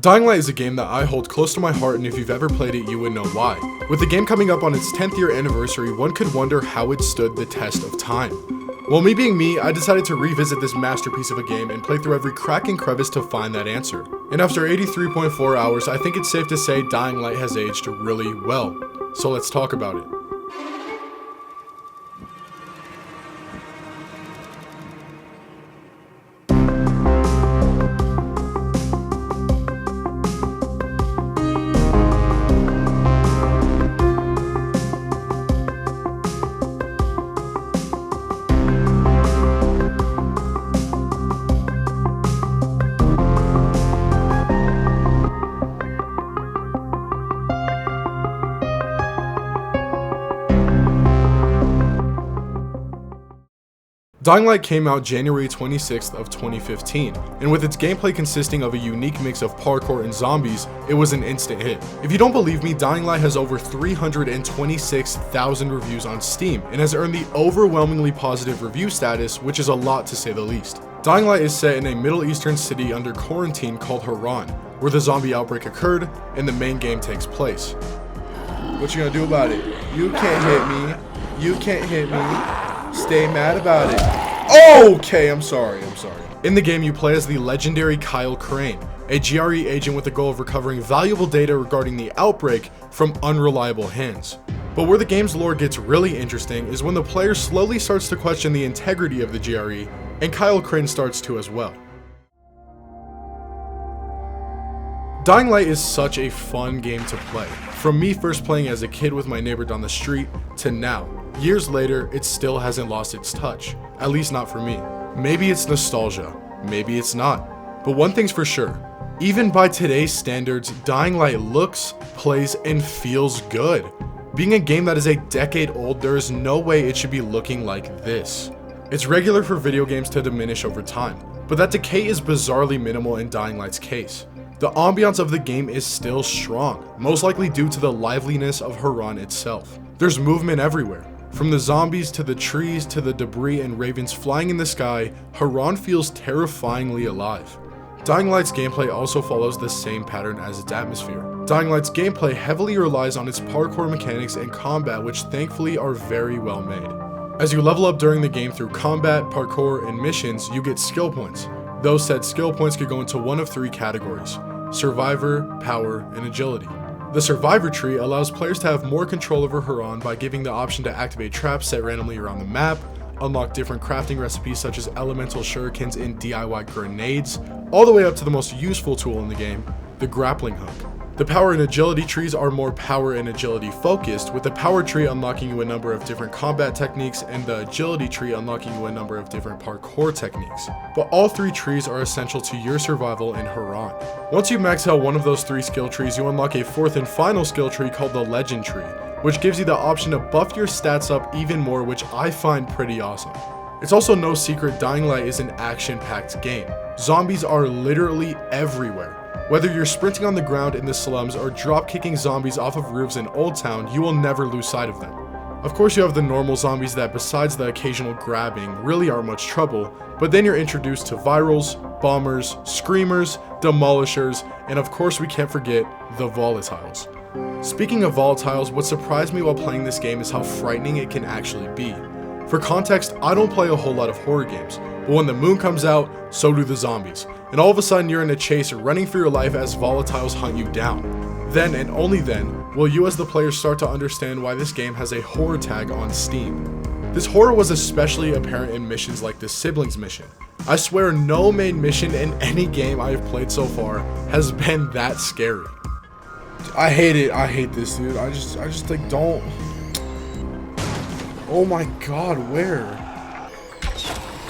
Dying Light is a game that I hold close to my heart, and if you've ever played it, you would know why. With the game coming up on its 10th year anniversary, one could wonder how it stood the test of time. Well, me being me, I decided to revisit this masterpiece of a game and play through every crack and crevice to find that answer. And after 83.4 hours, I think it's safe to say Dying Light has aged really well. So let's talk about it. Dying Light came out January 26th of 2015, and with its gameplay consisting of a unique mix of parkour and zombies, it was an instant hit. If you don't believe me, Dying Light has over 326,000 reviews on Steam, and has earned the overwhelmingly positive review status, which is a lot to say the least. Dying Light is set in a Middle Eastern city under quarantine called Haran, where the zombie outbreak occurred, and the main game takes place. What you gonna do about it? You can't hit me. You can't hit me. Stay mad about it. Okay, I'm sorry. In the game, you play as the legendary Kyle Crane, a GRE agent with the goal of recovering valuable data regarding the outbreak from unreliable hands. But where the game's lore gets really interesting is when the player slowly starts to question the integrity of the GRE, and Kyle Crane starts to as well. Dying Light is such a fun game to play. From me first playing as a kid with my neighbor down the street, to now. Years later, it still hasn't lost its touch, at least not for me. Maybe it's nostalgia, maybe it's not. But one thing's for sure, even by today's standards, Dying Light looks, plays, and feels good. Being a game that is a decade old, there is no way it should be looking like this. It's regular for video games to diminish over time, but that decay is bizarrely minimal in Dying Light's case. The ambiance of the game is still strong, most likely due to the liveliness of Haran itself. There's movement everywhere. From the zombies to the trees to the debris and ravens flying in the sky, Haran feels terrifyingly alive. Dying Light's gameplay also follows the same pattern as its atmosphere. Dying Light's gameplay heavily relies on its parkour mechanics and combat, which thankfully are very well made. As you level up during the game through combat, parkour, and missions, you get skill points. Those said skill points could go into one of three categories: Survivor, Power, and Agility. The Survivor tree allows players to have more control over Haran by giving the option to activate traps set randomly around the map, unlock different crafting recipes such as elemental shurikens and DIY grenades, all the way up to the most useful tool in the game, the grappling hook. The Power and Agility trees are more power and agility focused, with the Power tree unlocking you a number of different combat techniques and the Agility tree unlocking you a number of different parkour techniques. But all three trees are essential to your survival in Haran. Once you max out one of those three skill trees, you unlock a fourth and final skill tree called the Legend tree, which gives you the option to buff your stats up even more, which I find pretty awesome. It's also no secret Dying Light is an action-packed game. Zombies are literally everywhere. Whether you're sprinting on the ground in the slums or drop-kicking zombies off of roofs in Old Town, you will never lose sight of them. Of course, you have the normal zombies that, besides the occasional grabbing, really aren't much trouble, but then you're introduced to virals, bombers, screamers, demolishers, and of course we can't forget the volatiles. Speaking of volatiles, what surprised me while playing this game is how frightening it can actually be. For context, I don't play a whole lot of horror games, but when the moon comes out, so do the zombies. And all of a sudden you're in a chase running for your life as volatiles hunt you down. Then and only then will you as the player start to understand why this game has a horror tag on Steam. This horror was especially apparent in missions like the Siblings mission. I swear no main mission in any game I have played so far has been that scary. I hate it. I hate this, dude. I just like don't. Oh my god, where?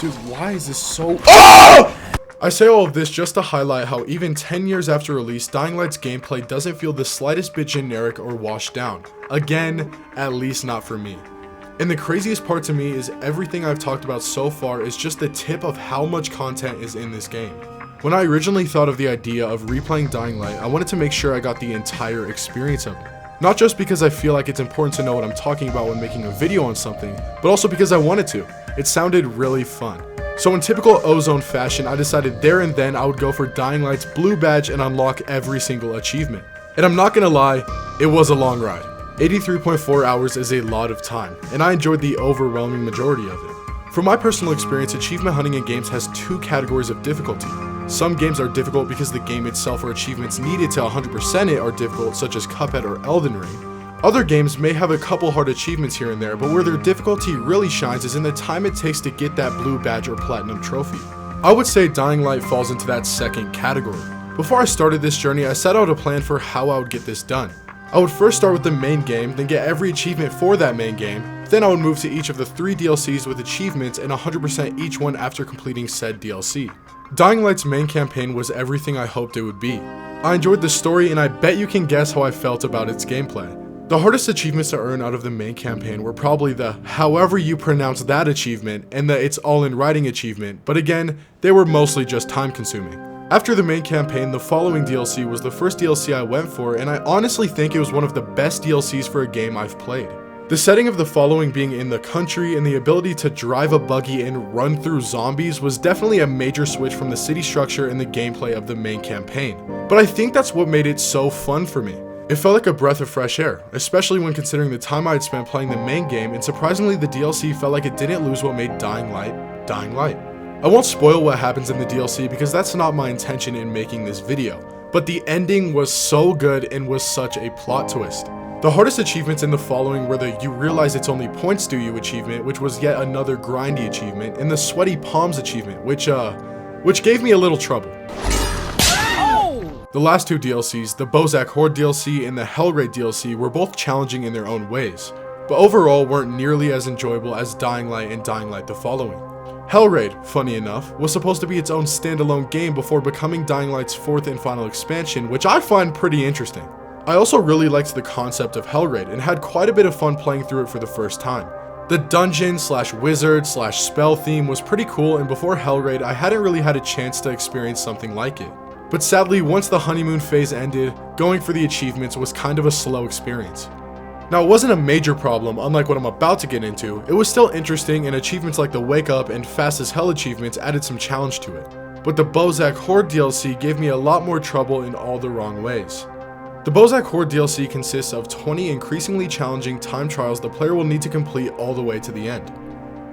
Dude, why is this so... Oh! I say all of this just to highlight how even 10 years after release, Dying Light's gameplay doesn't feel the slightest bit generic or washed down. Again, at least not for me. And the craziest part to me is everything I've talked about so far is just the tip of how much content is in this game. When I originally thought of the idea of replaying Dying Light, I wanted to make sure I got the entire experience of it. Not just because I feel like it's important to know what I'm talking about when making a video on something, but also because I wanted to. It sounded really fun. So in typical Ozone fashion, I decided there and then I would go for Dying Light's blue badge and unlock every single achievement. And I'm not gonna lie, it was a long ride. 83.4 hours is a lot of time, and I enjoyed the overwhelming majority of it. From my personal experience, achievement hunting in games has two categories of difficulty. Some games are difficult because the game itself or achievements needed to 100% it are difficult, such as Cuphead or Elden Ring. Other games may have a couple hard achievements here and there, but where their difficulty really shines is in the time it takes to get that blue badge or platinum trophy. I would say Dying Light falls into that second category. Before I started this journey, I set out a plan for how I would get this done. I would first start with the main game, then get every achievement for that main game, then I would move to each of the 3 DLCs with achievements and 100% each one after completing said DLC. Dying Light's main campaign was everything I hoped it would be. I enjoyed the story, and I bet you can guess how I felt about its gameplay. The hardest achievements to earn out of the main campaign were probably the however you pronounce that achievement and the it's all in writing achievement, but again, they were mostly just time consuming. After the main campaign, the following DLC was the first DLC I went for, and I honestly think it was one of the best DLCs for a game I've played. The setting of the following being in the country and the ability to drive a buggy and run through zombies was definitely a major switch from the city structure and the gameplay of the main campaign. But I think that's what made it so fun for me. It felt like a breath of fresh air, especially when considering the time I had spent playing the main game, and surprisingly the DLC felt like it didn't lose what made Dying Light, Dying Light. I won't spoil what happens in the DLC because that's not my intention in making this video, but the ending was so good and was such a plot twist. The hardest achievements in the following were the you realize it's only points to you achievement, which was yet another grindy achievement, and the sweaty palms achievement, which gave me a little trouble. The last 2 DLCs, the Blaszczak Horde DLC and the Hellraid DLC, were both challenging in their own ways, but overall weren't nearly as enjoyable as Dying Light and Dying Light the following. Hellraid, funny enough, was supposed to be its own standalone game before becoming Dying Light's 4th and final expansion, which I find pretty interesting. I also really liked the concept of Hellraid and had quite a bit of fun playing through it for the first time. The dungeon/wizard/spell theme was pretty cool, and before Hellraid I hadn't really had a chance to experience something like it. But sadly, once the honeymoon phase ended, going for the achievements was kind of a slow experience. Now, it wasn't a major problem, unlike what I'm about to get into. It was still interesting, and achievements like the Wake Up and Fast as Hell achievements added some challenge to it. But the Blaszczak Horde DLC gave me a lot more trouble in all the wrong ways. The Blaszczak Horde DLC consists of 20 increasingly challenging time trials the player will need to complete all the way to the end.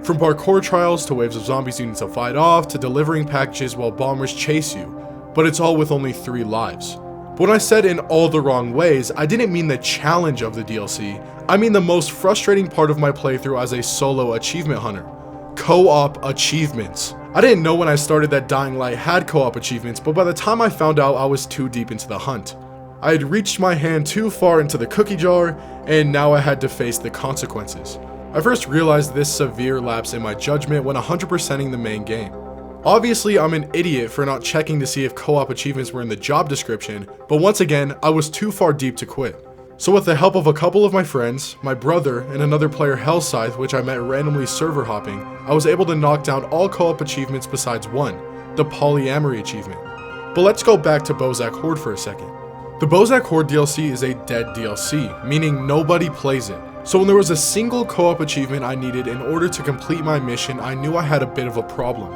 From parkour trials to waves of zombies you need to fight off to delivering packages while bombers chase you, but it's all with only 3 lives. But when I said in all the wrong ways, I didn't mean the challenge of the DLC, I mean the most frustrating part of my playthrough as a solo achievement hunter. Co-op achievements. I didn't know when I started that Dying Light had co-op achievements, but by the time I found out I was too deep into the hunt. I had reached my hand too far into the cookie jar, and now I had to face the consequences. I first realized this severe lapse in my judgment when 100%ing the main game. Obviously, I'm an idiot for not checking to see if co-op achievements were in the job description, but once again, I was too far deep to quit. So with the help of a couple of my friends, my brother, and another player Hellscythe, which I met randomly server hopping, I was able to knock down all co-op achievements besides one, the polyamory achievement. But let's go back to Blaszczak Horde for a second. The Blaszczak Horde DLC is a dead DLC, meaning nobody plays it. So when there was a single co-op achievement I needed in order to complete my mission, I knew I had a bit of a problem.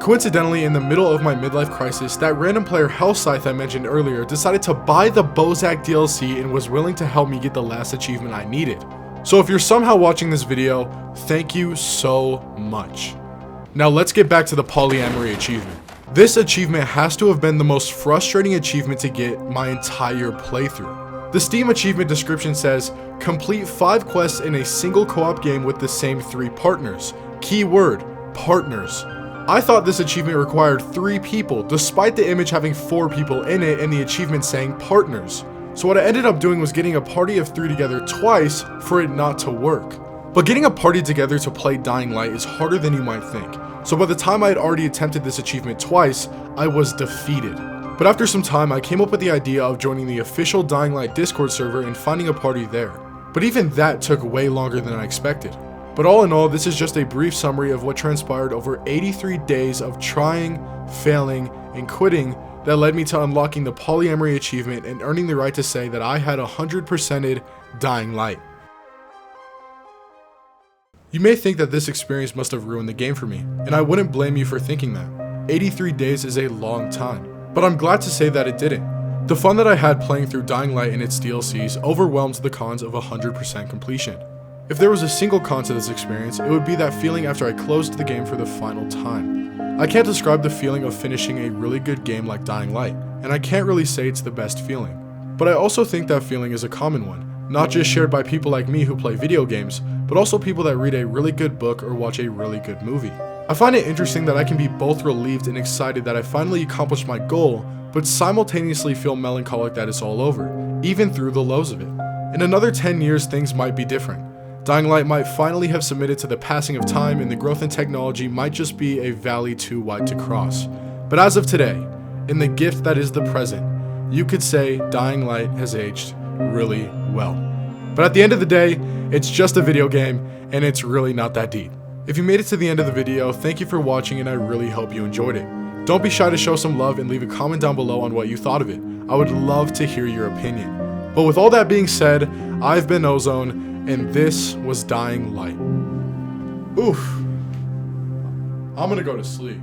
Coincidentally, in the middle of my midlife crisis, that random player Hellscythe I mentioned earlier decided to buy the Blaszczak DLC and was willing to help me get the last achievement I needed. So if you're somehow watching this video, thank you so much. Now let's get back to the polyamory achievement. This achievement has to have been the most frustrating achievement to get my entire playthrough. The Steam achievement description says, complete 5 quests in a single co-op game with the same 3 partners. Keyword, partners. I thought this achievement required 3 people, despite the image having 4 people in it and the achievement saying partners. So what I ended up doing was getting a party of 3 together twice for it not to work. But getting a party together to play Dying Light is harder than you might think. So by the time I had already attempted this achievement twice, I was defeated. But after some time, I came up with the idea of joining the official Dying Light Discord server and finding a party there. But even that took way longer than I expected. But all in all, this is just a brief summary of what transpired over 83 days of trying, failing, and quitting that led me to unlocking the polyamory achievement and earning the right to say that I had 100%ed Dying Light. You may think that this experience must have ruined the game for me, and I wouldn't blame you for thinking that. 83 days is a long time, but I'm glad to say that it didn't. The fun that I had playing through Dying Light and its DLCs overwhelms the cons of 100% completion. If there was a single con to this experience, it would be that feeling after I closed the game for the final time. I can't describe the feeling of finishing a really good game like Dying Light, and I can't really say it's the best feeling. But I also think that feeling is a common one, not just shared by people like me who play video games, but also people that read a really good book or watch a really good movie. I find it interesting that I can be both relieved and excited that I finally accomplished my goal, but simultaneously feel melancholic that it's all over, even through the lows of it. In another 10 years, things might be different. Dying Light might finally have submitted to the passing of time, and the growth in technology might just be a valley too wide to cross. But as of today, in the gift that is the present, you could say Dying Light has aged really well. But at the end of the day, it's just a video game, and it's really not that deep. If you made it to the end of the video, thank you for watching, and I really hope you enjoyed it. Don't be shy to show some love and leave a comment down below on what you thought of it. I would love to hear your opinion. But with all that being said, I've been Ozone, and this was Dying Light. Oof. I'm gonna go to sleep.